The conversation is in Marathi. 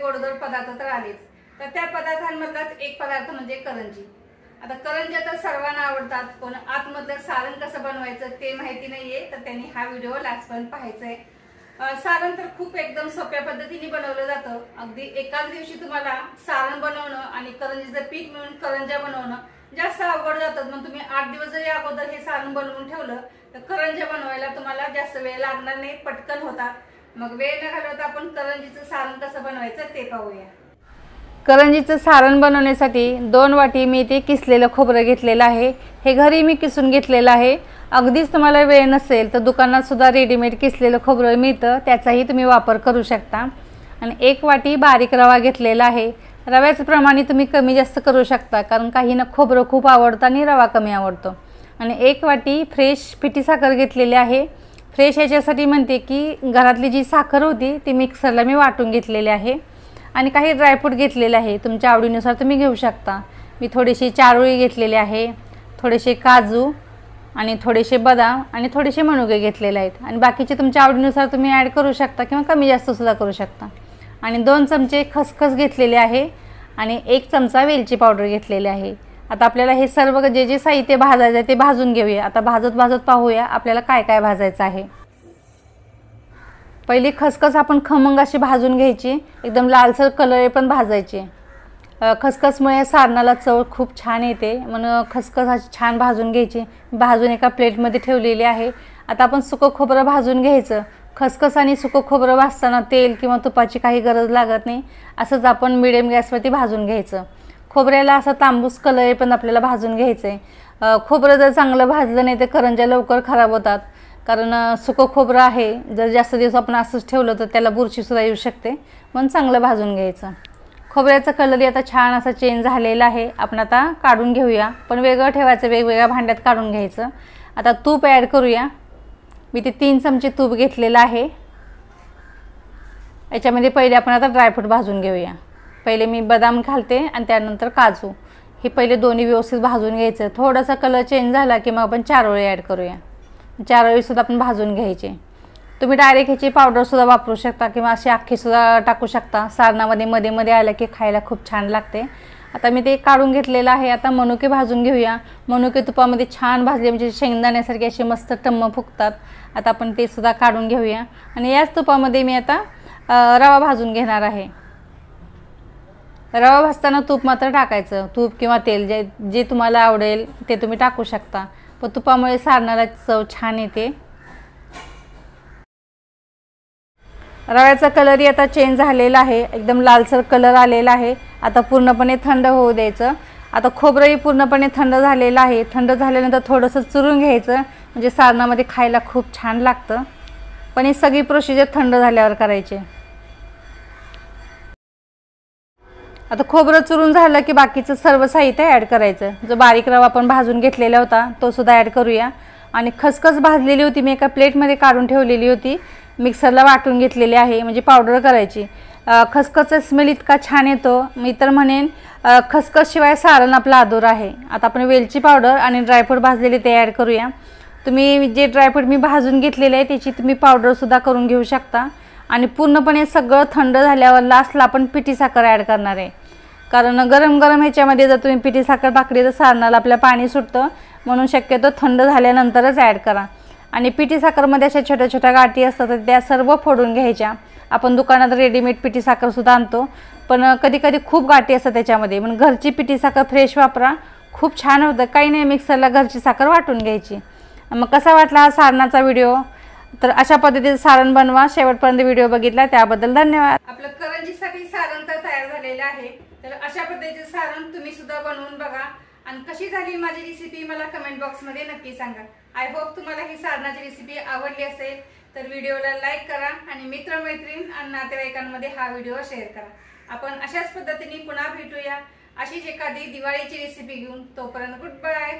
गोडधोड पदार्थ तर आलेच, तर त्या पदार्थांमधलाच एक पदार्थ म्हणजे करंजी। आता करंज्या तर सर्वांना आवडतात, पण आतमधलं सारण कसं बनवायचं ते माहिती नाहीये, तर त्यांनी हा व्हिडिओ लास्टपर्यंत पाहायचा आहे। सारण तर खूप एकदम सोप्या पद्धतीने बनवलं जातं। अगदी एकाच दिवशी तुम्हाला सारण बनवणं आणि करंजीचं पीठ मिळून करंज्या बनवणं जास्त अवघड जातात। मग तुम्ही 8 दिवस जरी अगोदर हे सारण बनवून ठेवलं तर करंज्या बनवायला तुम्हाला जास्त वेळ लागणार नाही, पटकन होतात। मग वेळ न घालवता आपण करंजीचं सारण कसं बनवायचं ते पाहूया। करंजीचं सारण बनवण्यासाठी 2 वाटी मी इथे किसलेलं खोबरं घेतलेलं आहे। हे घरी मी किसून घेतलेलं आहे। अगदीच तुम्हाला वेळ नसेल तर दुकानात सुद्धा रेडीमेड किसलेलं खोबरं मिळतं, त्याचाही तुम्ही वापर करू शकता। आणि 1 वाटी बारीक रवा घेतलेला आहे। रव्याचं प्रमाण तुम्ही कमी जास्त करू शकता, कारण काहींना खोबरं खूप आवडतं आणि रवा कमी आवडतो। आणि 1 वाटी फ्रेश पिठी साखर घेतलेली आहे। फ्रेश याच्यासाठी म्हणते की घरातली जी साखर होती ती मिक्सरला मी वाटून घेतलेली आहे। आणि काही ड्रायफ्रूट घेतलेले आहे, तुमच्या आवडीनुसार तुम्ही घेऊ शकता। मी थोडीशी चारोळी घेतलेली आहे, थोडेसे काजू आणि थोडेसे बदाम आणि थोडेसे मनुके घेतलेले आहेत। आणि बाकीचे तुमच्या आवडीनुसार तुम्ही ॲड करू शकता किंवा कमी जास्त सुद्धा करू शकता। आणि 2 चमचे खसखस घेतलेले आहे आणि 1 चमचा वेलची पावडर घेतलेली आहे। आता आपल्याला हे सर्व जे जे साहित्य भाजायचं आहे ते भाजून घेऊया। आता भाजत पाहूया आपल्याला काय काय भाजायचं आहे। पहिली खसखस आपण खमंग अशी भाजून घ्यायची, एकदम लालसर कलर पण भाजायची। खसखसमुळे सारणाला चव खूप छान येते, म्हणून खसखस अशी छान भाजून घ्यायची। भाजून एका प्लेटमध्ये ठेवलेली आहे। आता आपण सुकं खोबरं भाजून घ्यायचं। खसखस आणि सुकं खोबरं भाजताना तेल किंवा तुपाची काही गरज लागत नाही, असंच आपण मिडियम गॅसवरती भाजून घ्यायचं। खोबऱ्याला असा तांबूस कलर पण आपल्याला भाजून घ्यायचं आहे। खोबरं जर चांगलं भाजलं नाही तर करंज्या लवकर खराब होतात, कारण सुकं खोबरं आहे, जर जास्त दिवस आपण असंच ठेवलं तर त्याला बुरशी सुद्धा येऊ शकते, म्हणून चांगलं भाजून घ्यायचं। खोबऱ्याचा कलर आता छान असा चेंज झालेला आहे। आपण आता काढून घेऊया, पण वेगळं ठेवायचं, वेगवेगळ्या भांड्यात काढून घ्यायचं। आता तूप ॲड करूया। मी ते 3 चमचे तूप घेतलेलं आहे। याच्यामध्ये पहिले आपण आता ड्रायफ्रूट भाजून घेऊया। पहिले मी बदाम घालते आणि त्यानंतर काजू, हे पहिले दोन्ही व्यवस्थित भाजून घ्यायचं। थोडासा कलर चेंज झाला की मग आपण चारोळी ॲड करूया। चारोळी सुद्धा आपण भाजून घ्यायचे। तुम्ही डायरेक्ट ह्याची पावडर सुद्धा वापरू शकता किंवा अशी अख्खी सुद्धा टाकू शकता। सारणामध्ये मध्ये मध्ये आलं की खायला खूप छान लागते। आता मी ते काढून घेतलेलं आहे। आता मनुके भाजून घेऊया। मनुके तुपामध्ये छान भाजले म्हणजे शेंगदाण्यासारखे असे मस्त टम्म फुगतात। आता आपण ते सुद्धा काढून घेऊया आणि याच तुपामध्ये मी आता रवा भाजून घेणार आहे। रवा भाजताना तूप मात्र टाकायचं, तूप किंवा तेल जे तुम्हाला आवडेल ते तुम्ही टाकू शकता, पण तुपामुळे सारणाला चव छान येते। रव्याचा कलरही आता चेंज झालेला आहे, एकदम लालसर कलर आलेला आहे। आता पूर्णपणे थंड होऊ द्यायचं। आता खोबरंही पूर्णपणे थंड झालेलं आहे। थंड झाल्यानंतर थोडंसं चुरून घ्यायचं, म्हणजे सारणामध्ये खायला खूप छान लागतं, पण ही सगळी प्रोसिजर थंड झाल्यावर करायची। आता खोबरं चुरून झालं की बाकीचं सर्व साहित्य ॲड करायचं। जो बारीक रवा आपण भाजून घेतलेला होता तो सुद्धा ॲड करूया। आणि खसखस भाजलेली होती मी एका प्लेटमध्ये काढून ठेवलेली होती, मिक्सरला वाटून घेतलेली आहे, म्हणजे पावडर करायची। खसखसचा स्मेल इतका छान येतो, मी तर म्हणेन खसखस शिवाय सारण आपलं अधुरं आहे। आता आपण वेलची पावडर आणि ड्रायफ्रूट भाजलेले ते ॲड करूया। तुम्ही जे ड्रायफ्रूट मी भाजून घेतलेले आहे त्याची तुम्ही पावडरसुद्धा करून घेऊ शकता। आणि पूर्णपणे सगळं थंड झाल्यावर लास्टला आपण पिठी साखर ॲड करणार आहे, कारण गरम गरम ह्याच्यामध्ये जर तुम्ही पिठी साखर टाकली तर सारणाला आपल्या पाणी सुटतं, म्हणून शक्यतो थंड झाल्यानंतरच ॲड करा। आणि पिठी साखरमध्ये अशा छोट्या छोट्या गाठी असतात तर त्या सर्व फोडून घ्यायच्या। आपण दुकानात रेडीमेड पिठी साखरसुद्धा आणतो, पण कधी कधी खूप गाठी असतात त्याच्यामध्ये, म्हणून घरची पिठी साखर फ्रेश वापरा, खूप छान होतं। काही नाही, मिक्सरला घरची साखर वाटून घ्यायची। मग कसा वाटला हा सारणाचा व्हिडिओ? तर अशा पद्धतीचं सारण बनवा। शेवटपर्यंत व्हिडिओ बघितला त्याबद्दल धन्यवाद। आपलं करंजीसाठी सारण तर तयार झालेलं आहे, तर अशा पद्धतीचं सारण तुम्ही सुद्धा बनवून बघा आणि कशी झाली माझी रेसिपी मला कमेंट बॉक्समध्ये नक्की सांगा। आय होप तुम्हाला ही सारणाची रेसिपी आवडली असेल, तर व्हिडिओला लाईक करा आणि मित्रमैत्रीण आणि नातेवाईकांमध्ये हा व्हिडिओ शेअर करा। आपण अशाच पद्धतीने पुन्हा भेटूया अशीच एखादी दिवाळीची रेसिपी घेऊन। तोपर्यंत गुड बाय।